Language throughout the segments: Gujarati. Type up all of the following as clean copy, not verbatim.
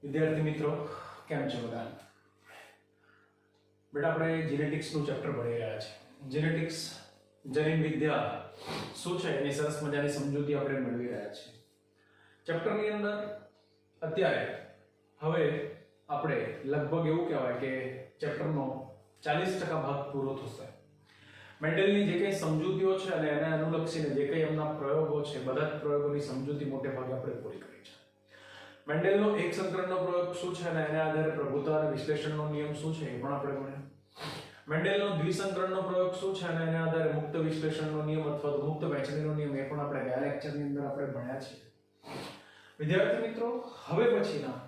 વિદ્યાર્થી મિત્રો કેમ છો બધા? બેટા આપણે જીનેટિક્સનું ચેપ્ટર ભણી રહ્યા છીએ. જીનેટિક્સ જનીન વિદ્યા શું છે એની સરસ મજાની સમજૂતી આપણે મેળવી રહ્યા છીએ. ચેપ્ટરની અંદર અત્યારે હવે આપણે લગભગ એવું કહેવાય કે ચેપ્ટરનો 40% ભાગ પૂરો થશે. મેન્ડલની જે કંઈ સમજૂતીઓ છે અને એને અનુલક્ષીને જે કંઈ એમના પ્રયોગો છે બધા જ પ્રયોગોની સમજૂતી મોટે ભાગે આપણે પૂરી કરી છે. મેન્ડલનો એક સંકરણનો પ્રયોગ શું છે અને એના આધારે પ્રભુતા અને વિશ્લેષણનો નિયમ શું છે એ પણ આપણે ભણ્યા. મેન્ડલનો દ્વિસંકરણનો પ્રયોગ શું છે અને એના આધારે મુક્ત વિશ્લેષણનો નિયમ અથવા તો મુક્ત વહેંચણીનો નિયમ એ પણ આપણે ગયા લેક્ચરની અંદર આપણે ભણ્યા છીએ. વિદ્યાર્થી મિત્રો હવે પછીના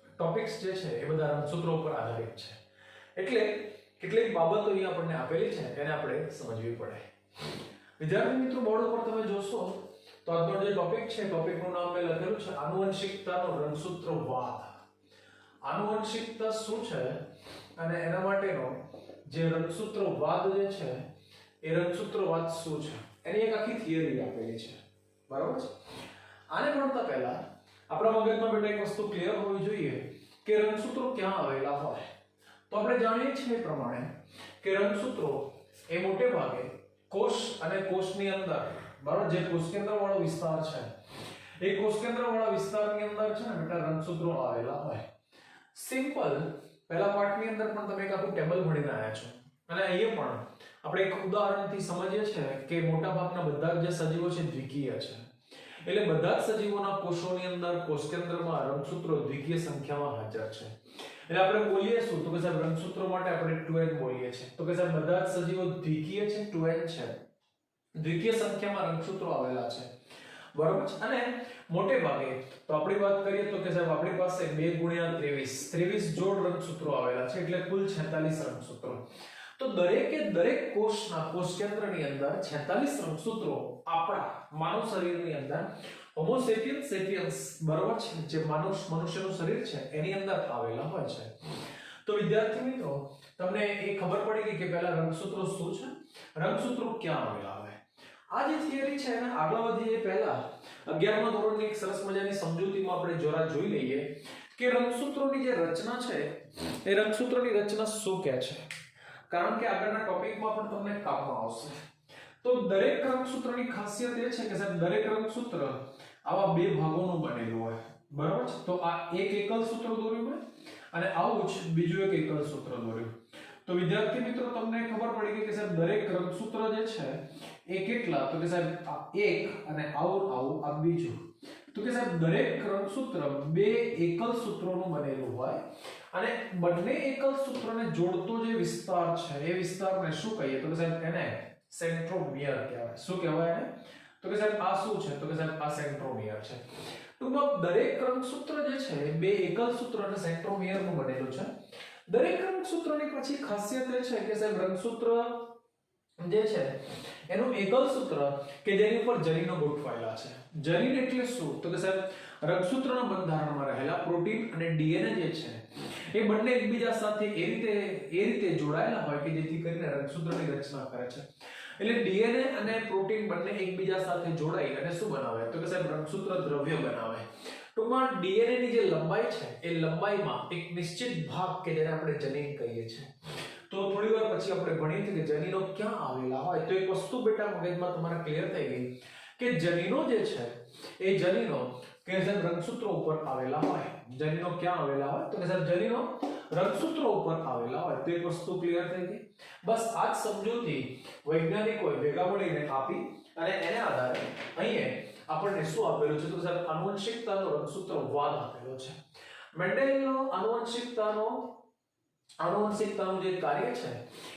ટોપિક્સ જે છે એ બધા રંગસૂત્રો પર આધારિત છે. એટલે કેટલીક બાબતો અહીં આપણને આપેલી છે એને આપણે સમજવી પડે. વિદ્યાર્થી મિત્રો બોર્ડ ઉપર તમે જોશો તો આજનો જે ટોપિક છે ટોપિકનું નામ મેં લખેલું છે આનુવંશિકતાનો રંગસૂત્રવાદ. આનુવંશિકતા શું છે અને એના માટેનો જે રંગસૂત્રવાદ જે છે એ રંગસૂત્રવાદ શું છે એની એક આખી થિયરી આપેલી છે. બરાબર છે? આને ભણતા પહેલા આપણા મગજમાં બેટા એક વસ્તુ ક્લિયર હોવી જોઈએ કે રંગસૂત્રો ક્યાં આવેલા હોય. તો આપણે જાણીએ છીએ એ પ્રમાણે કે રંગસૂત્રો એ મોટે ભાગે કોષ અને કોષની અંદર બરાબર જે કોષકેન્દ્ર વાળો વિસ્તાર છે એ કોષકેન્દ્ર વાળા વિસ્તારની અંદર છે ને બેટા રંગસૂત્રો આવેલા હોય. સિમ્પલ પહેલા પાઠની અંદર પણ તમે એક આખું ટેબલ ભણીને આવ્યા છો અને અહીંયા પણ આપણે એક ઉદાહરણથી સમજીએ છીએ કે મોટા ભાગના બધા જે સજીવો છે દ્વિકીય છે. એટલે બધા જ સજીવોના કોષોની અંદર કોષકેન્દ્રમાં રંગસૂત્રો દ્વિકીય સંખ્યામાં હાજર છે. એટલે આપણે બોલીએ શું તો કે સાહેબ રંગસૂત્રો માટે આપણે 2n બોલીએ છીએ. તો કે સાહેબ બધા જ સજીવો દ્વિકીય છે 2n છે. દ્વિકીય સંખ્યામાં રંગસૂત્રો આવેલા છે. બરોબર છે? અને મોટે ભાગે તો આપણી વાત કરીએ તો કે સાહેબ આપણી પાસે 2 ગુણ્યા 23 જોડ રંગસૂત્રો આવેલા છે એટલે કુલ 46 રંગસૂત્રો. તો દરેકે દરેક કોષના કોષકેન્દ્રની અંદર 46 રંગસૂત્રો આપણા માનવ શરીરની અંદર હોમો સેપિયન્સ સેપિયન્સ બરોબર છે જે મનુષ્યનું શરીર છે એની અંદર આવેલા હોય છે. તો વિદ્યાર્થી મિત્રો તમને એ ખબર પડી ગઈ કે પહેલા રંગસૂત્રો શું છે, રંગસૂત્રો ક્યાં આવેલા હોય. આ જે થિયરી છે એને આગળ વધીએ પહેલા 11મા ધોરણની એક સરસ મજાની સમજૂતીમાં આપણે જરા જોઈ લઈએ કે રંગસૂત્રોની જે રચના છે એ રંગસૂત્રોની રચના શું કહે છે. કારણ કે આગળના ટોપિકમાં પણ તમને કામમાં આવશે. તો દરેક રંગસૂત્રની ખાસિયત એ છે કે સાહેબ દરેક રંગસૂત્ર આવા બે ભાગોનું બનેલું હોય. બરાબર છે? તો આ એક એકલ સૂત્ર દોર્યું હોય અને આવું જ બીજું એક એકલ સૂત્ર દોર્યું. તો વિદ્યાર્થી મિત્રો તમને ખબર પડી ગઈ કે સાહેબ દરેક રંગસૂત્ર જે છે એ કેટલા તો કે સાહેબ આ એક અને આવું આ બીજું. તો કે સાહેબ દરેક રંગસૂત્ર બે એકલ સૂત્રોનું બનેલું હોય અને બંને એકલ સૂત્રને જોડતો જે વિસ્તાર છે એ વિસ્તારને શું કહીએ તો કે સાહેબ એને સેન્ટ્રોમિયર કહેવાય. શું કહેવાય એને? તો કે સાહેબ આ શું છે તો કે સાહેબ આ સેન્ટ્રોમિયર છે. ટૂંકમાં દરેક રંગસૂત્ર જે છે બે એકલ સૂત્ર અને સેન્ટ્રોમિયરનું બનેલું છે. દરેક રંગસૂત્રની પછી ખાસિયત એ છે કે સાહેબ રંગસૂત્ર જે છે એનું એકલ સૂત્ર કે જેની ઉપર જનીનો ગોઠવાયેલા છે. જનીન એટલે શું તો કે સાહેબ રંગસૂત્રના બંધારણમાં રહેલા પ્રોટીન અને ડીએનએ જે છે એ બંને એકબીજા સાથે એ રીતે જોડાયેલા હોય કે જેથી કરીને રંગસૂત્રની રચના કરે છે. એટલે ડીએનએ અને પ્રોટીન બંને એકબીજા સાથે જોડાઈ અને શું બનાવે તો કે સાહેબ રંગસૂત્ર દ્રવ્ય બનાવે. ટૂંકમાં ડીએનએ ની જે લંબાઈ છે એ લંબાઈમાં એક નિશ્ચિત ભાગ કે જેને આપણે જનીન કહીએ છીએ. તો થોડી વાર પછી આપણે ભણીએ કે જનીનો ક્યાં આવેલા હોય. તો એક વસ્તુ બેટા મગજમાં તમારે ક્લિયર થઈ ગઈ કે જનીનો જે છે એ જનીનો કે સાહેબ રંગસૂત્રો ઉપર આવેલા હોય. જનીનો ક્યાં આવેલા હોય તો કે સાહેબ જનીનો રંગસૂત્રો ઉપર આવેલા હોય. તો એક વસ્તુ ક્લિયર થઈ ગઈ. બસ આ જ સમજૂતી વૈજ્ઞાનિકોએ ભેગા મળીને આપી અને એને આધારે અહીંયા આપણને શું આપેલું છે તો સાહેબ આનુવંશિકતાનો રંગસૂત્રવાદ આપેલો છે. મેન્ડેલનો આનુવંશિકતાનું જે કાર્ય છે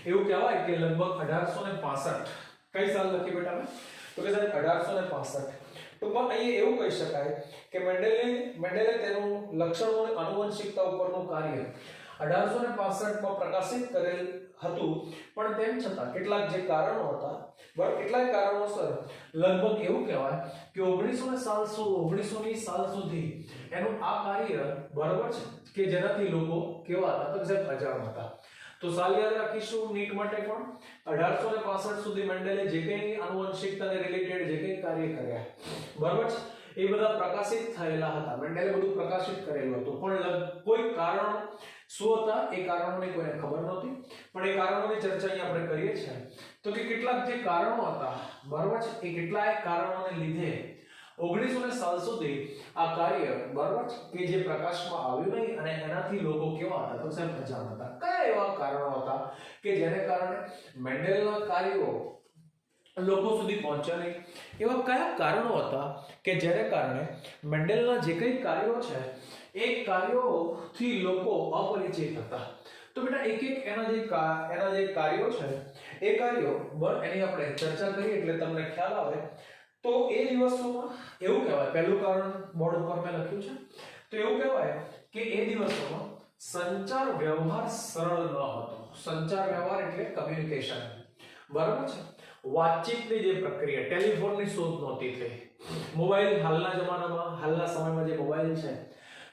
એવું કહેવાય કે લગભગ 1865 કઈ સાલ લખી બેટા મેં તો કે સાહેબ 1865. ટૂંકમાં અહીં એવું કહી શકાય કે મેન્ડેલે તેનું લક્ષણો અને આનુવંશિકતા ઉપરનું કાર્ય 1865 માં પ્રકાશિત કરેલ હતું. પણ તેમ છતાં કેટલાક જે કારણો હતા બરાબર કેટલાક કારણોસર લગભગ એવું કહેવાય કે 1900ની સાલ સુધી એનું આ કાર્ય બરાબર છે કે જેનાથી લોકો કેવા હતા તો સાહેબ અજાણ હતા. તો સાલ યાદ રાખીશું નીટ માટે પણ 1865 સુધી મેન્ડેલે જે કંઈ આનુવંશિકતાને રિલેટેડ જે કંઈ કાર્ય કર્યા બરાબર છે એ બધા પ્રકાશિત થયેલા હતા. મેન્ડેલે બધું પ્રકાશિત કરેલું હતું, પણ કોઈ કારણ શું હતા એ કારણોની કોઈને ખબર નહોતી. પણ એ કારણોની ચર્ચા અહીં આપણે કરીએ છીએ. તો કે કેટલાક જે કારણો હતા, બરાબર છે, એ કેટલાક કારણોને લીધે 1900 સાલ સુધી આ કાર્ય, બરાબર છે, કે જે પ્રકાશમાં આવ્યું નહીં અને એનાથી લોકો કેવા હતા તો સાહેબ અજાણ હતા. કયા એવા કારણો હતા કે જેને કારણે મેન્ડેલના કાર્યો લોકો સુધી પહોંચ્યા નહીં? એવા કયા કારણો હતા કે જેને કારણે મેન્ડેલના જે કંઈ કાર્યો છે એ કાર્યોથી લોકો અપરિચિત હતા? તો બેટા એક એક એના જે કાર્યો છે એ કાર્યો એની આપણે ચર્ચા કરીએ એટલે તમને ખ્યાલ આવે. તો એ દિવસોમાં એવું કહેવાય, પહેલું કારણ બોર્ડ ઉપર મેં લખ્યું છે, તો એવું કહેવાય કે એ દિવસોમાં સંચાર વ્યવહાર સરળ ન હતો. સંચાર વ્યવહાર એટલે કમ્યુનિકેશન, બરાબર છે, વાતચીતની જે પ્રક્રિયા, ટેલિફોનની શોધ નહોતી થઈ. મોબાઈલ હાલના જમાનામાં, હાલના સમયમાં જે મોબાઈલ છે,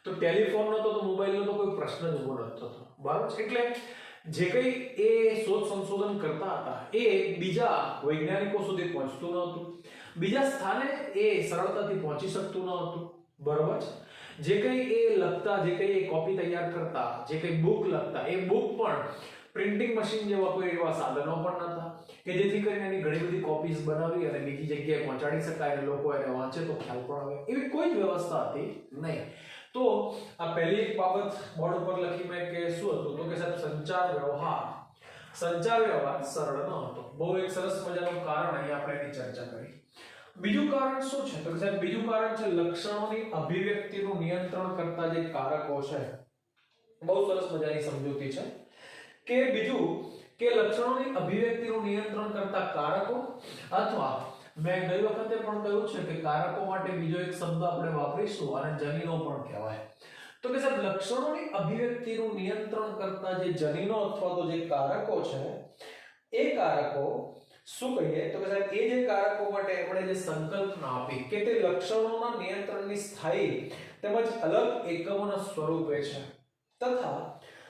તો ટેલિફોન નહોતો તો મોબાઈલનો તો કોઈ પ્રશ્ન જ ઊભો નહોતો થતો, બરાબર છે. એટલે જે કંઈ એ શોધ સંશોધન કરતા હતા એ બીજા વૈજ્ઞાનિકો સુધી પહોંચતું નહોતું, બીજા સ્થાને એ સરળતાથી પહોંચી શકતું ન હતું, બરાબર છે. જે કંઈ એ લખતા, જે કંઈ એ કોપી તૈયાર કરતા, જે કંઈ બુક લખતા, એ બુક પણ પ્રિન્ટિંગ મશીન જેવા કોઈ એવા સાધનો પણ નહોતા કે જેથી કરીને એની ઘણી બધી કોપીઝ બનાવી અને બીજી જગ્યાએ પહોંચાડી શકાય અને લોકો એને વાંચે તો ખ્યાલ પણ આવે, એવી કોઈ જ વ્યવસ્થા હતી નહીં. તો આ પહેલી એક બાબત બોર્ડ ઉપર લખી મેં કે શું હતું, તો કે સાહેબ સંચાર વ્યવહાર સરળ ન હતો. બહુ એક સરસ મજાનું કારણ અહીં આપણે એની ચર્ચા કરી. બીજું કારણ શું છે? તો સાહેબ બીજું કારણ છે લક્ષણોની અભિવ્યક્તિનું નિયંત્રણ કરતા જે કારકો છે. બહુ સરસ મજાની સમજૂતી છે કે બીજું કે લક્ષણોની અભિવ્યક્તિનું નિયંત્રણ કરતા કારકો, અથવા મેં ગઈ વખતે પણ કહ્યું છે કે કારકો માટે બીજો એક શબ્દ આપણે વાપરીશું અને જનીનો પણ કહેવાય. તો કે સાહેબ લક્ષણોની અભિવ્યક્તિનું નિયંત્રણ કરતા જે જનીનો અથવા તો જે કારકો છે એ કારકો શું કહીએ તો કે સાહેબ એ જે કારકો માટે આપણે જે સંકલ્પના આપી કે તે લક્ષણોના નિયંત્રણની સ્થાયી તેમજ અલગ એકમોના સ્વરૂપે છે તથા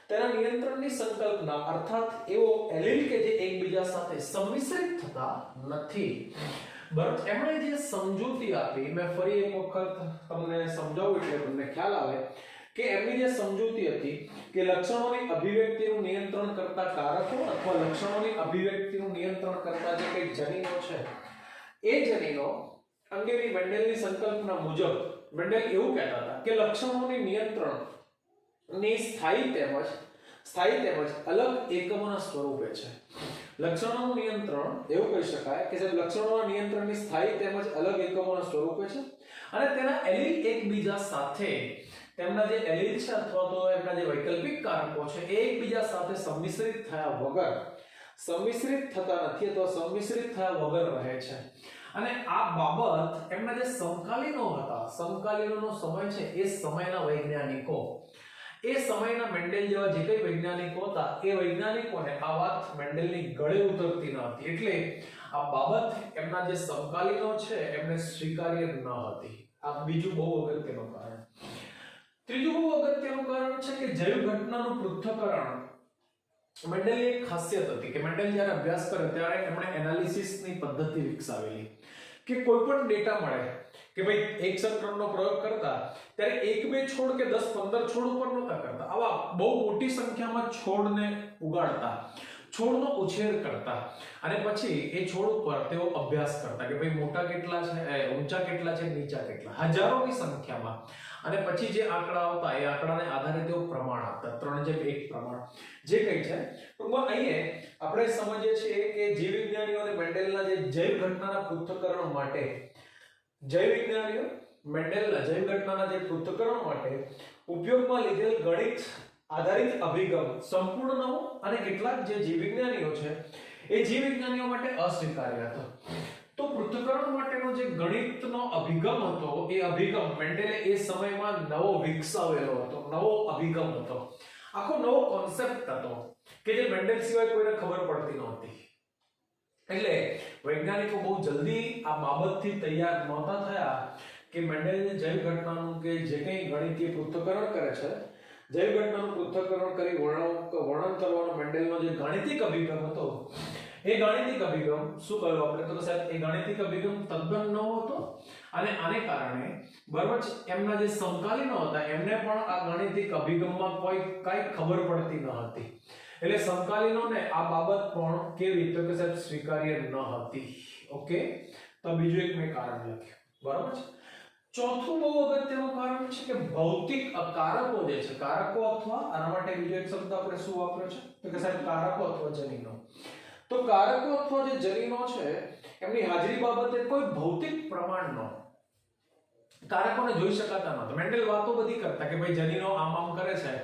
તેના નિયંત્રણની સંકલ્પના અર્થાત એવો એલીલ કે જે એકબીજા સાથે સંમિશ્રિત થતા નથી. બરાબર, એમણે જે સમજૂતી આપી, મેં ફરી એક વખત તમને સમજાવું એટલે તમને ખ્યાલ આવે કે એમની જે સમજૂતી હતી કે લક્ષણોની અભિવ્યક્તિનું નિયંત્રણ કરતા કારકો અથવા લક્ષણોની અભિવ્યક્તિનું નિયંત્રણ કરતા જે કંઈ જનીનો છે એ જનીનો અંગેની મેન્ડેલની સંકલ્પના મુજબ મેન્ડેલ એવું કહેતા હતા કે લક્ષણોની નિયંત્રણની સ્થાયી તેમજ અલગ એકમોના સ્વરૂપે છે. લક્ષણોનું નિયંત્રણ એવું કહી શકાય કે જે લક્ષણોના નિયંત્રણની સ્થાયી તેમજ અલગ એકમોના સ્વરૂપે છે અને તેના એલીલ એકબીજા સાથે, તેમના જે એલીલ છે અથવા તો એમના જે વૈકલ્પિક કારકો છે એ એકબીજા સાથે સંમિશ્રિત થતા નથી અથવા સંમિશ્રિત થયા વગર રહે છે. અને આ બાબત એમના જે સમકાલીનો હતા, સમકાલીનોનો સમય છે એ સમયના વૈજ્ઞાનિકો, એ સમયના મેન્ડેલ જેવા જે કંઈ વૈજ્ઞાનિકો હતા એ વૈજ્ઞાનિકોને આ વાત મેન્ડેલની ગળે ઉતરતી ન હતી. એટલે આ બાબત એમના જે સમકાલીનો છે એમને સ્વીકાર્ય ન હતી. આ બીજું બહુ અગત્યનું કારણ. ત્રીજું બહુ અગત્યનું કારણ છે કે જૈવ ઘટનાનું પૃથ્થકરણ. મેન્ડેલની એક ખાસિયત હતી કે મેન્ડેલ જ્યારે અભ્યાસ કરે ત્યારે એમણે એનાલિસિસની પદ્ધતિ વિકસાવેલી કે કોઈ પણ ડેટા મળે કે ભાઈ એક સંક્રમણનો પ્રયોગ કરતા ત્યારે 1-2 છોડ કે 10-15 છોડ ઉપર નહોતા કરતા, આવા બહુ મોટી સંખ્યામાં છોડને ઉગાડતા, છોડનો ઉછેર કરતા અને પછી એ છોડ ઉપર તેઓ અભ્યાસ કરતા કે ભાઈ મોટા કેટલા છે, ઊંચા કેટલા છે, નીચા કેટલા, હજારોની સંખ્યામાં. અને પછી જે આંકડા આવતા એ આંકડાને આધારે તેઓ પ્રમાણ આપતા, 3:1 પ્રમાણ જે કંઈ છે. ટૂંકમાં અહીંયા આપણે સમજીએ છીએ કે જીવ વિજ્ઞાનીઓ અને મેન્ડેલના જે જૈવ ઘટનાના પૃથ્થકરણ માટે ઉપયોગમાં લીધેલ ગણિત આધારિત અભિગમ સંપૂર્ણ નવો અને કેટલાક જે જીવ વિજ્ઞાનીઓ છે એ જીવ વિજ્ઞાનીઓ માટે અસ્વીકાર્ય હતો. તો પૃથ્થકરણ માટેનો જે ગણિતનો અભિગમ હતો એ અભિગમ મેન્ડેલે એ સમયમાં નવો વિકસાવેલો હતો, નવો અભિગમ હતો, આખો નવો કોન્સેપ્ટ હતો કે જે મેન્ડેલ સિવાય કોઈને ખબર પડતી નહોતી. એટલે વૈજ્ઞાનિકો બહુ જલ્દી આ બાબતથી તૈયાર નહોતા થયા કે મેન્ડેલની જૈવ ઘટનાનું કે જે કંઈ ગણિતીય પૃથ્થકરણ કરે છે, જૈવ ઘટનાનું પૃથ્થકરણ કરી વર્ણન કરવાનો મેન્ડેલનો જે ગાણિતિક અભિગમ હતો એ ગાણિતિક અભિગમ શું કહ્યું આપણે તો સાહેબ એ ગાણિતિક અભિગમ તદ્દન નવો હતો અને આને કારણે બરાબર છે એમના જે સમકાલીનો હતા એમને પણ આ ગાણિતિક અભિગમમાં કોઈ કાઈ ખબર પડતી ન હતી એટલે સમકાલીનોને આ બાબત પણ કેવી તો કે સાહેબ સ્વીકાર્ય ન હતી ઓકે તો બીજું એક મેં કારણ લખ્યું બરાબર છે ચોથું બહુ અગત્યનું કારણ છે કે ભૌતિક કારકો જે છે કારકો અથવા આના માટે બીજો એક શબ્દ આપણે શું વાપર્યો છે તો કે સાહેબ કારકો અથવા જનીનો તો કારકો અથવા જે જનીનો છે એમની હાજરી બાબતે કોઈ ભૌતિક પ્રમાણનો કારકોને જોઈ શકાતા નહોતા મેન્ડેલ વાતો બધી કરતા કે ભાઈ જનીનો આમ કરે છે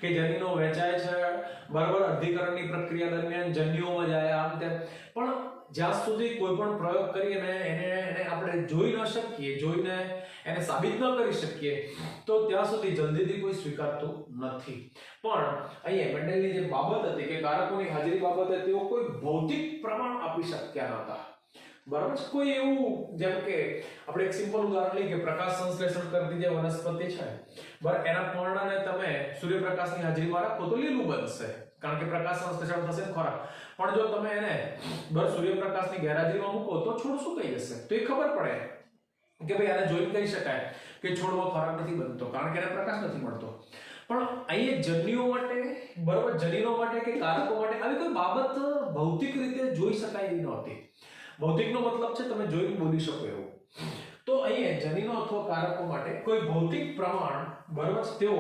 કે જનીનો વહેંચાય છે બરાબર અર્ધીકરણની પ્રક્રિયા દરમિયાન જન્યુઓમાં જાય આમ તેમ પણ જ્યાં સુધી કોઈ પણ પ્રયોગ કરીને એને આપણે જોઈ ન શકીએ જોઈને એને સાબિત ન કરી શકીએ તો ત્યાં સુધી જલ્દીથી કોઈ સ્વીકારતું નથી પણ અહીંયા મેન્ડેલની જે બાબત હતી કે કારકોની હાજરી બાબતે તેઓ કોઈ ભૌતિક પ્રમાણ આપી શક્યા નહોતા બરાબર છે કોઈ એવું જેમ કે આપણે એક સિમ્પલ ઉદાહરણ લઈએ કે પ્રકાશ સંશ્લેષણ કરતી જે વનસ્પતિ છે બરાબર એના પર્ણને તમે સૂર્યપ્રકાશની હાજરીમાં રાખો તો લીલું બનશે કારણ કે પ્રકાશ સંશ્લેષણ થશે ખોરાક પણ જો તમે એને બર સૂર્યપ્રકાશની ગેરહાજરીમાં મૂકો તો છોડ સુકાઈ જશે તો એ ખબર પડે કે ભાઈ આને જોઈને કહી શકાય કે છોડમાં ખોરાક નથી બનતો કારણ કે એને પ્રકાશ નથી મળતો પણ અહીંયા જન્યુઓ માટે બરાબર જનીનો માટે કે કારકો માટે આવી કોઈ બાબત ભૌતિક રીતે જોઈ શકાય એવી નહોતી ભૌતિકનો મતલબ છે તમે જોઈને બોલી શકો એવું તો અહીંયા જનીનો અથવા કારકો માટે કોઈ ભૌતિક પ્રમાણ બરાબર તેઓ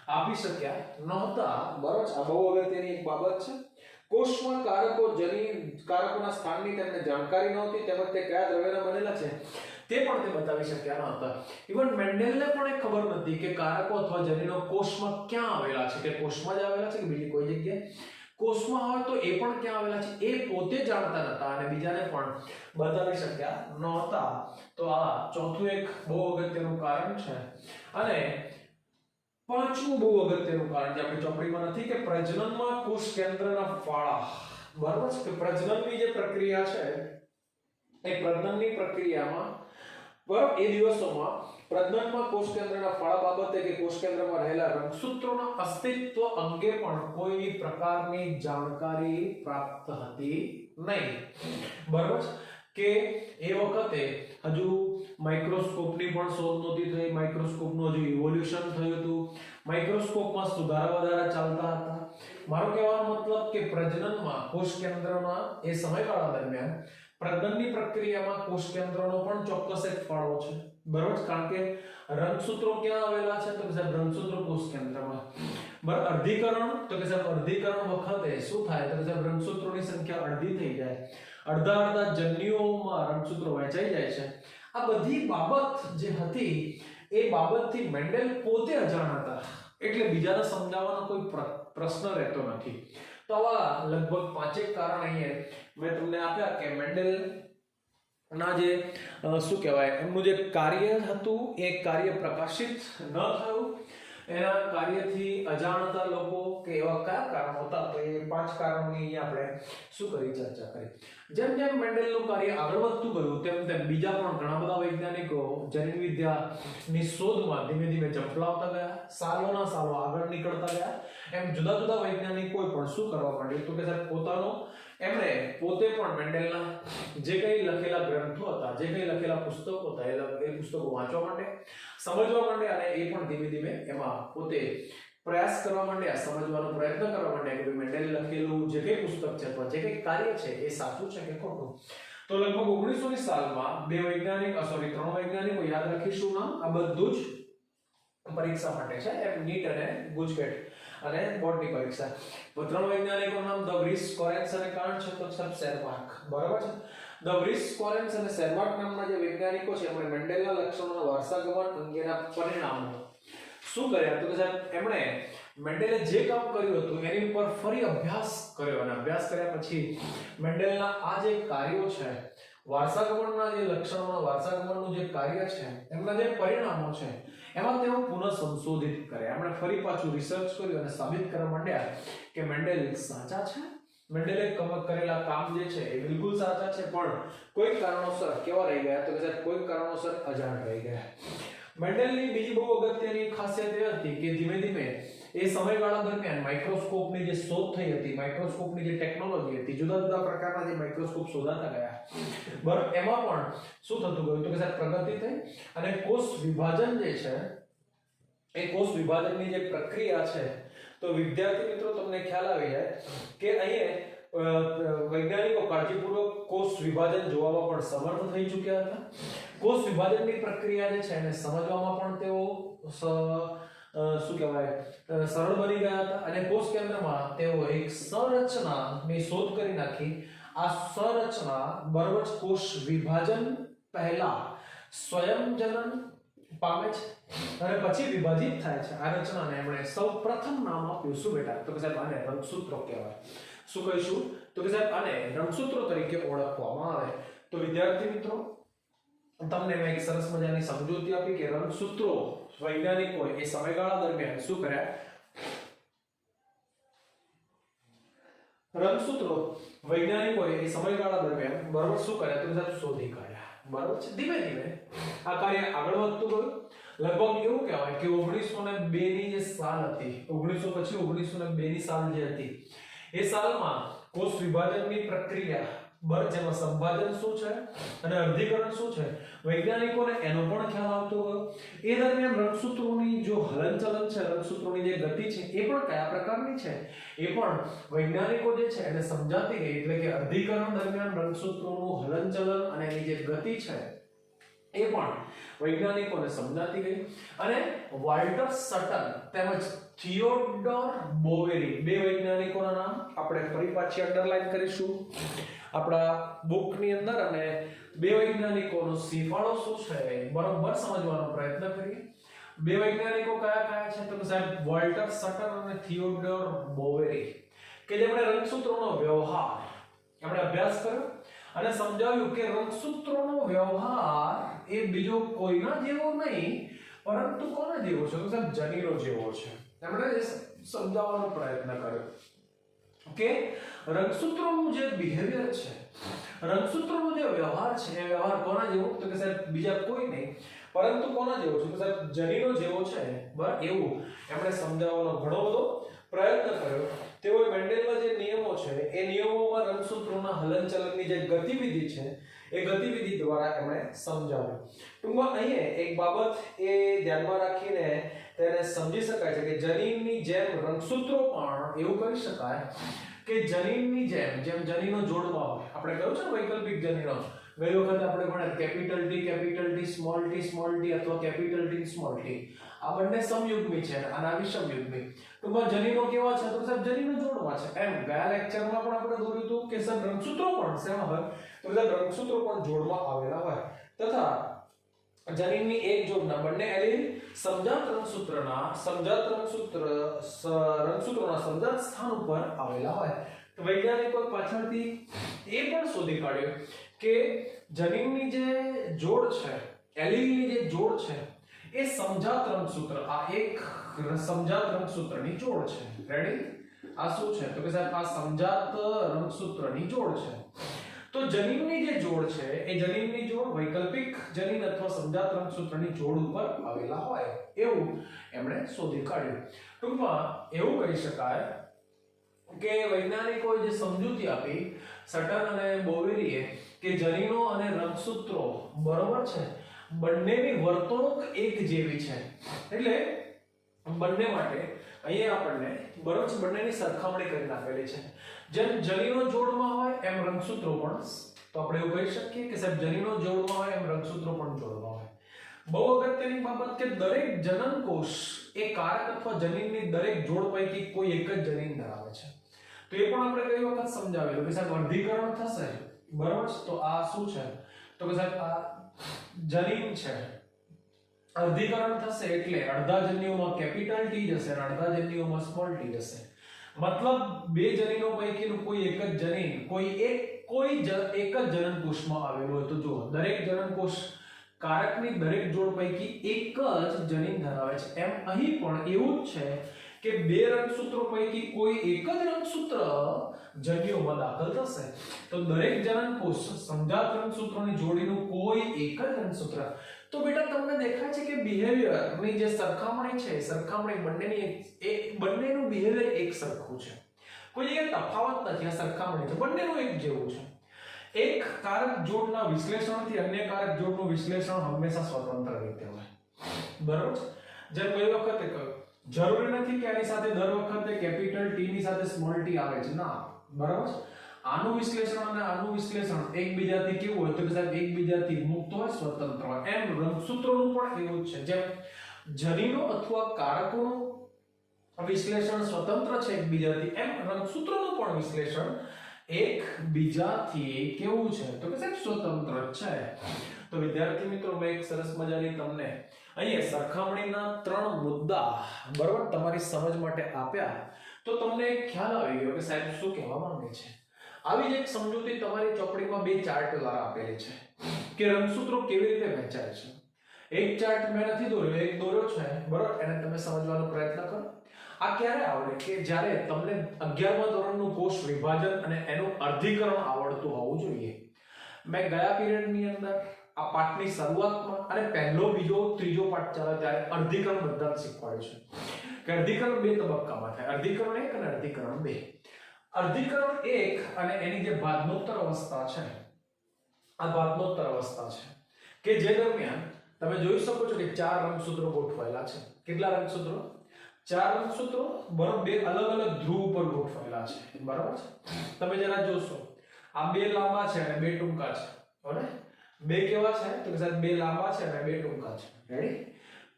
આપી શક્યા નહોતા બરાબર આ બહુ અગત્યની એક બાબત છે કોષમાં કારકોના સ્થાનની તેમને જાણકારી નહોતી તેમજ તે કયા દ્રવ્યના બનેલા છે તે પણ તે બતાવી શક્યા નહોતા ઇવન મેન્ડેલને પણ એ ખબર નથી કે કારકો અથવા જનીનો કોષમાં ક્યાં આવેલા છે કે કોષમાં જ આવેલા છે કે બીજી કોઈ જગ્યાએ કોષમાં હોય તો એ પણ ક્યાં આવેલા છે એ પોતે જાણતા નહોતા અને બીજાને પણ બતાવી શક્યા નહોતા તો આ ચોથું એક બહુ અગત્યનું કારણ છે અને પાંચમું બહુ અગત્યનું કારણ જે આપણી ચોપડીમાં નથી કે પ્રજનનમાં કોષ કેન્દ્રના ફાળા બરાબર છે કે પ્રજનનની જે પ્રક્રિયા છે એ પ્રજનનની પ્રક્રિયામાં બરાબર એ દિવસોમાં પ્રજનનમાં કોષ કેન્દ્રના ફાળા બાબતે કે કોષ કેન્દ્રમાં રહેલા રંગસૂત્રોના અસ્તિત્વ અંગે પણ કોઈ પ્રકારની જાણકારી પ્રાપ્ત હતી નહીં બરાબર કે એ વખતે હજુ માઇક્રોસ્કોપની પણ શોધ નહોતી થઈ માઇક્રોસ્કોપનું હજુ ઇવોલ્યુશન થયું હતું માઇક્રોસ્કોપમાં સુધારા વધારા ચાલતા હતા મારો કહેવાનો મતલબ કે પ્રજનનમાં કોષ કેન્દ્રમાં એ સમયગાળા દરમિયાન પ્રજનનની પ્રક્રિયામાં કોષ કેન્દ્રનો પણ ચોક્કસ એક ફાળો છે બરાબર કારણ કે રંગસૂત્રો ક્યાં આવેલા છે તો કે સાહેબ રંગસૂત્રો કોષ કેન્દ્રમાં બરાબર અર્ધીકરણ તો કે સાહેબ અર્ધીકરણ વખતે શું થાય તો કે સાહેબ રંગસૂત્રોની સંખ્યા અડધી થઈ જાય અડધા જન્યુઓમાં રંગસૂત્રો વહેંચાઈ જાય છે આ બધી બાબત જે હતી એ બાબતથી મેન્ડેલ પોતે અજાણ હતા એટલે બીજાને સમજાવવાનો કોઈ પ્રશ્ન રહેતો નથી તો આવા લગભગ 5 કારણ અહીંયા મેં તમને આપ્યા કે મેન્ડેલ ના જે શું કહેવાય એમનું જે કાર્ય હતું એ કાર્ય પ્રકાશિત ન થયું એના કાર્યથી અજાણતા લોકો કે એવા કયા કારણો હતા તો એ 5 કારણોની અહીંયા આપણે શું કરી ચર્ચા કરી જેમ જેમ મેન્ડેલનું કાર્ય આગળ વધતું ગયું તેમ તેમ બીજા પણ ઘણા બધા વૈજ્ઞાનિકો જનીન વિદ્યાની શોધમાં ધીમે ધીમે ઝંપલાવતા ગયા સાલોના સાલો આગળ નીકળતા ગયા એમ જુદા જુદા વૈજ્ઞાનિકોએ પણ શું કરવા માંડ્યું તો કે સાહેબ પોતાનો એમણે પોતે પણ મેન્ડેલના જે કંઈ લખેલા ગ્રંથો હતા જે કંઈ લખેલા પુસ્તકો હતા એ પુસ્તકો વાંચવા માટે સમજવા માટે અને એ પણ ધીમે ધીમે એમાં પોતે પ્રયાસ કરવા માંડ્યા સમજવાનો પ્રયત્ન કરવા માંડ્યા કે મેન્ડેલે લખેલું જે કંઈ પુસ્તક છે અથવા જે કંઈ કાર્ય છે એ સાચું છે કે ખોટું તો લગભગ 1900ની સાલમાં ત્રણ વૈજ્ઞાનિકો યાદ રાખીશું નામ આ બધું જ પરીક્ષા માટે છે એમ નીટ અને ગુજકેટ અને બોર્ડની પરીક્ષા ત્રણ વૈજ્ઞાનિકોનું નામ ધ વ્રીસ કોરેન્સ અને કોણ છે તો સબ શેરમાર્ક બરાબર છે ધ વ્રીસ કોરેન્સ અને શેરમાર્ક નામના જે વૈજ્ઞાનિકો છે એમણે મેન્ડેલના લક્ષણોના વારસાગમન અંગેના પરિણામો શું કર્યા તો કે સાહેબ એમણે મેન્ડેલે જે કામ કર્યું હતું એની ઉપર ફરી અભ્યાસ કર્યો અને અભ્યાસ કર્યા પછી મેન્ડેલના આ જે કાર્યો છે વારસાગમનના જે લક્ષણોના વારસાગમનનું જે કાર્ય છે એમના જે પરિણામો છે એમાં તેઓ પુનઃ સંશોધિત કર્યા એમણે ફરી પાછું રિસર્ચ કર્યું અને સાબિત કરવા માંડ્યા કે મેન્ડેલ સાચા છે મેન્ડેલે કરેલા કામ જે છે એ બિલકુલ સાચા છે પણ કોઈ કારણોસર કેવા રહી ગયા તો કે સાહેબ કોઈ કારણોસર અજાણ રહી ગયા મેન્ડેલની બીજી બહુ અગત્યની ખાસિયત એ હતી કે ધીમે ધીમે એ સમયગાળા દરમિયાન માઇક્રોસ્કોપની જે શોધ થઈ હતી, માઇક્રોસ્કોપની જે ટેકનોલોજી હતી, જુદા જુદા પ્રકારના જે માઇક્રોસ્કોપ શોધાતા ગયા, બરાબર, એમાં પણ શું થતું ગયું તો કે સાહેબ પ્રગતિ થઈ અને કોષ વિભાજન જે છે એ કોષ વિભાજનની જે પ્રક્રિયા છે, તો વિદ્યાર્થી મિત્રો તમને ખ્યાલ આવી જાય કે અહીંયા વૈજ્ઞાનિકો કાળજીપૂર્વક કોષ વિભાજન જોવામાં પણ સમર્થ થઈ ચૂક્યા હતા. કોષ વિભાજનની પ્રક્રિયા જે છે એને સમજવામાં પણ તેઓ શું કહેવાય સરળ બની ગયા હતા અને કોષ કેન્દ્રમાં તેઓ એક સંરચનાની શોધ કરી નાખી. આ સંરચના બરાબર કોષ વિભાજન પહેલા સ્વયંજનન પામે છે અને પછી વિભાજિત થાય છે. આ રચનાને એમણે સૌપ્રથમ નામ આપ્યું શું બેટા તો કે સાહેબ આને રંગસૂત્રો કહેવાય. શું કહીશું તો કે સાહેબ આને રંગસૂત્રો તરીકે ઓળખવામાં આવે. તો વિદ્યાર્થી મિત્રો તમને મેં એક સરસ મજાની સમજૂતી આપી કે રંગસૂત્રો વૈજ્ઞાનિકોએ એ સમયગાળા દરમિયાન શું કર્યા, રંગસૂત્રો વૈજ્ઞાનિકોએ એ સમયગાળા દરમિયાન બરાબર શું કર્યા તો સાહેબ શોધી કાઢ્યા. બરાબર છે. ધીમે ધીમે આ કાર્ય આગળ વધતું ગયું. લગભગ એવું કહેવાય કે 1902 ની જે સાલ હતી, 1900 પછી 1902 ની સાલ જે હતી, એ સાલમાં કોષ વિભાજનની પ્રક્રિયા જેમાં સંભાજન શું છે અને અર્ધીકરણ શું છે, વૈજ્ઞાનિકોને એનો પણ ખ્યાલ આવતો ગયો. એ દરમિયાન રંગસૂત્રોની જો હલનચલન છે, રંગસૂત્રોની જે ગતિ છે એ પણ કયા પ્રકારની છે એ પણ વૈજ્ઞાનિકો જે છે એને સમજાતી ગઈ. એટલે કે અર્ધીકરણ દરમિયાન રંગસૂત્રોનું હલનચલન અને એની જે ગતિ છે એ પણ વૈજ્ઞાનિકોને સમજાતી ગઈ. અને વોલ્ટર સટન તેમજ થિયોડોર બોવેરી બે વૈજ્ઞાનિકોના નામ આપણે ફરી પાછી અંડરલાઈન કરીશું આપણા બુકની અંદર અને બે વૈજ્ઞાનિકોનો સિફાળો શું છે બરોબર સમજવાનો પ્રયત્ન કરીએ. બે વૈજ્ઞાનિકો કયા કયા છે તો સાહેબ વોલ્ટર સટન અને થિયોડોર બોવેરી કે જેમણે રંગસૂત્રોનો વ્યવહાર આપણે અભ્યાસ કર્યો અને સમજાવ્યું કે રંગસૂત્રોનો વ્યવહાર એ બીજો કોઈના જેવો નહીં પરંતુ કોના જેવો છે તો સાહેબ જનીનો જેવો છે. એમણે સમજાવવાનો પ્રયત્ન કર્યો કે રંગસૂત્રોનું જે બિહેવિયર છે, રંગસૂત્રોનો જે વ્યવહાર છે એ વ્યવહાર કોના જેવો તો કે સાહેબ બીજા કોઈ નહીં પરંતુ કોના જેવો છે તો સાહેબ જનીનો જેવો છે. બરાબર, એવું એમણે સમજાવવાનો ઘણો બધો પ્રયત્ન કર્યો. તેઓએ મેન્ડેલના જે નિયમો છે એ નિયમોમાં રંગસૂત્રોના હલનચલનની જે ગતિવિધિ છે એ ગતિવિધિ દ્વારા એમણે સમજાવ્યું. ટૂંકમાં અહીંયા એક બાબત એ ધ્યાનમાં રાખીને તેને સમજી શકાય છે કે જનીનની જેમ રંગસૂત્રો પણ એવું કહી શકાય કે જનીનની જેમ જનીનો જોડમાં હોય. આપણે કહ્યું છે વૈકલ્પિક જનીનો ગઈ વખત આપણે ભણ્યા કેપિટલ ટી સ્મોલ ટી અથવા કેપિટલ ટી સ્મોલ ટી આ બંને સમયુગ્મી છે અને આ વિષમયુગ્મી. ટૂંકમાં જનીનો કેવા છે તો સાહેબ જનીનો જોડમાં છે. એમ ગયા લેક્ચરમાં પણ આપણે દોર્યું હતું કે સાહેબ રંગસૂત્રો પણ શેમાં હોય તો સાહેબ રંગસૂત્રો પણ જોડમાં આવેલા હોય તથા જનીનની એક જોડના બંને એલીલ સમજાત રંગસૂત્રોના સમજાત સ્થાન ઉપર આવેલા હોય. તો વૈજ્ઞાનિકો પાછળથી એ પણ શોધી કાઢ્યું કે જનીનની જે જોડ છે, એલીલની જે જોડ છે એ સમજાત રંગસૂત્ર, આ એક સમજાત રંગસૂત્રની જોડ છે. રેડી? આ શું છે તો કે સાહેબ આ સમજાત રંગસૂત્રની જોડ છે. તો જનીનની જે જોડ છે એ જનીનની જોડ વૈકલ્પિક જનીન અથવા સમજાત રંગસૂત્રની જોડ ઉપર આવેલા હોય એવું એમણે શોધી કાઢ્યું. ટૂંકમાં એવું કહી શકાય કે વૈજ્ઞાનિકોએ જે સમજૂતી આપી સટન અને બોવેરીએ કે જનીનો અને રંગસૂત્રો બરોબર છે બંનેની વર્તણૂક એક જેવી છે. એટલે બંને માટે અહીંયા આપણને બરોબર છે બંનેની સરખામણી કરી નાખેલી છે. જેમ જનીનો જોડમાં હોય એમ રંગસૂત્રો પણ, તો આપણે એવું કહી શકીએ કે સાહેબ જનીનો જોડમાં હોય એમ રંગસૂત્રો પણ જોડમાં હોય. બહુ અગત્યની બાબત કે દરેક જનનકોષ એ કારક અથવા જનીનની દરેક જોડ પૈકી કોઈ એક જ જનીન ધરાવે છે. તો એ પણ આપણે કઈ વખત સમજાવેલું કે સાહેબ અર્ધીકરણ થશે બરોબર છે તો આ શું છે તો કે સાહેબ આ જનીન છે. અર્ધીકરણ થશે એટલે અડધા જન્યુઓમાં કેપિટલ ટી જશે અને અડધા જન્યુઓમાં સ્મોલ ટી જશે. મતલબ બે જનીનો પૈકીનું કોઈ એક જ જનીન કોઈ એક જ જનનકોષમાં આવેલું હોય તો જો દરેક જનનકોષ કારકની દરેક જોડ પૈકી એક જ જનીન ધરાવે છે. એમ અહીં પણ એવું જ છે કે બે રંગસૂત્રો પૈકી કોઈ એક જ રંગસૂત્ર જન્યુઓમાં દાખલ થશે તો દરેક જનનકોષ સમજાત રંગસૂત્રોની જોડીનું કોઈ એક જ રંગસૂત્ર. તો બેટા તમને દેખાય છે કે કે બિહેવિયર ની જે સરખામણી છે, સરખામણી બંનેનું બિહેવિયર એક સરખું છે, કોઈ જગ્યાએ તફાવત નથી, આ સરખામણી છે, બંનેનું એક જેવું છે. એક કારક જોડના વિશ્લેષણથી અન્ય કારક જોડનું વિશ્લેષણ હંમેશા સ્વતંત્ર રીતે હોય, બરાબર છે. જેમ ગઈ વખતે કહ્યું, જરૂરી નથી કે આની સાથે દર વખતે કેપિટલ ટી ની સાથે સ્મોલ ટી આવે છે, ના, બરાબર છે. આનું વિશ્લેષણ અને આનું વિશ્લેષણ એકબીજાથી કેવું હોય તો કે સાહેબ એકબીજાથી મુક્ત હોય, સ્વતંત્ર હોય. એમ રંગસૂત્રોનું પણ એવું જ છે. જેમ જનીનો અથવા કારકોનું વિશ્લેષણ સ્વતંત્ર છે એકબીજાથી, એમ રંગસૂત્રોનું પણ વિશ્લેષણ એકબીજાથી કેવું છે તો કે સાહેબ સ્વતંત્ર છે. તો વિદ્યાર્થી મિત્રો, મેં એક સરસ મજાની તમને અહીંયા સરખામણીના 3 મુદ્દા બરાબર તમારી સમજ માટે આપ્યા, તો તમને એક ખ્યાલ આવી ગયો કે સાહેબ શું કહેવા માંગે છે. આવી જ એક સમજૂતી તમારી ચોપડીમાં 2 ચાર્ટ દ્વારા આપેલી છે કે રંગસૂત્રો કેવી રીતે વહેંચાય છે. એક ચાર્ટ મેં નથી દોર્યો, એક દોર્યો છે, બરાબર, એને તમે સમજવાનો પ્રયત્ન કરો. આ ક્યારે આવડે કે જ્યારે તમને 11મા ધોરણનું કોષ વિભાજન અને એનું અર્ધીકરણ આવડતું હોવું જોઈએ. મેં ગયા પીરિયડની અંદર આ પાઠની શરૂઆતમાં અને પહેલો, બીજો, ત્રીજો પાઠ ચાલે ત્યારે અર્ધીકરણ બધાને શીખવાડ્યું છે કે અર્ધીકરણ 2 તબક્કામાં થાય, અર્ધીકરણ 1 અને અર્ધીકરણ 2. અર્ધીકરણ 1 અને એની જે બાદનોત્તર અવસ્થા છે, આ બાદનોત્તર અવસ્થા છે કે જે દરમિયાન તમે જોઈ શકો છો કે 4 રંગસૂત્રો ગોઠવાયેલા છે. કેટલા રંગસૂત્રો? 4 રંગસૂત્રો, બરાબર, 2 અલગ અલગ ધ્રુવ ઉપર ગોઠવાયેલા છે, બરાબર છે. તમે જરા જોશો, આ 2 લાંબા છે અને 2 ટૂંકા છે, બરાબર. 2 કેવા છે તો કે સાહેબ 2 લાંબા છે અને 2 ટૂંકા છે. રેડી?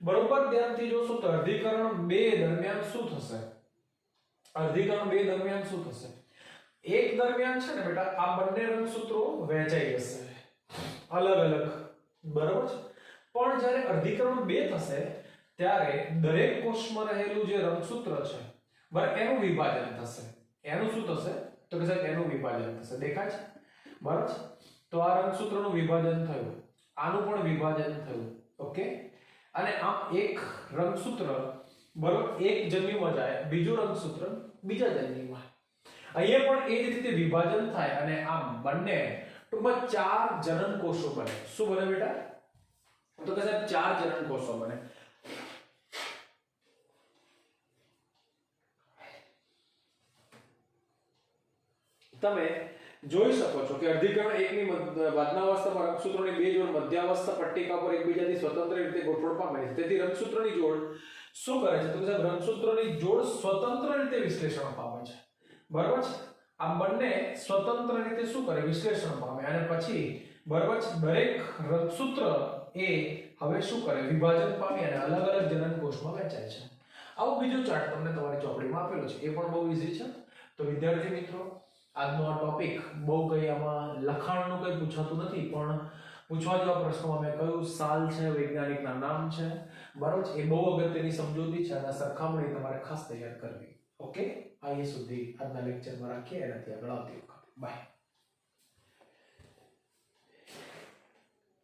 બરોબર ધ્યાનથી જોશો તો અર્ધીકરણ 2 દરમિયાન શું થશે? અર્ધીકરણ 2 દરમિયાન શું થશે? એક દરમિયાન છે ને બેટા, આ બંને રંગસૂત્રો વહેંચાઈ જશે અલગ અલગ, બરાબર છે. પણ જ્યારે અર્ધીકરણ 2 થશે ત્યારે દરેક કોષમાં રહેલું જે રંગસૂત્ર છે, બરાબર, એનું વિભાજન થશે. એનું શું થશે તો કે સાહેબ એનું વિભાજન થશે. દેખાય છે? બરાબર છે. તો આ રંગસૂત્રનું વિભાજન થયું, આનું પણ વિભાજન થયું, ઓકે. અને આમ એક રંગસૂત્ર, બરાબર, એક જન્યુમાં જાય, બીજું રંગસૂત્ર બીજા જન્યુમાં. અહીંયા પણ એ જ રીતે વિભાજન થાય અને આમ બંને ટૂંકમાં 4 જનન કોષો બને. શું બને બેટા? તો કે સાહેબ 4 જનન કોષો બને. તમે જોઈ શકો છો કે અર્ધીકરણ 1 ની બાદનાવસ્થામાં રંગસૂત્રોની 2 જોડ મધ્યાવસ્થા પટ્ટિકા પર એકબીજાથી સ્વતંત્ર રીતે ગોઠવણ પામે છે. તેથી રંગસૂત્રોની જોડ શું કરે છે તો કે સાહેબ રંગસૂત્રોની જોડ સ્વતંત્ર રીતે વિશ્લેષણ પામે છે, બરાબર છે. આ બંને સ્વતંત્ર રીતે શું કરે? વિશ્લેષણ પામે અને પછી, બરાબર છે, દરેક રંગસૂત્ર એ હવે શું કરે? વિભાજન પામી અને અલગ અલગ જનન કોષમાં વહેંચાય છે. આવો બીજો ચાર્ટ તમને તમારી ચોપડીમાં આપેલો છે, એ પણ બહુ ઈઝી છે. તો વિદ્યાર્થી મિત્રો, આજનો આ ટોપિક બહુ કઈ આમાં લખાણનું કઈ પૂછાતું નથી, પણ પૂછવા જેવા પ્રશ્નોમાં મેં કયું સાલ છે, વૈજ્ઞાનિકના નામ છે, બરાબર છે, એ બહુ અગત્યની સમજૂતી છે અને સરખામણી તમારે ખાસ તૈયાર કરવી. ઓકે, અહીંયા સુધી આજના લેક્ચરમાં રાખીએ, એનાથી આગળ આવતી વખતે બાય.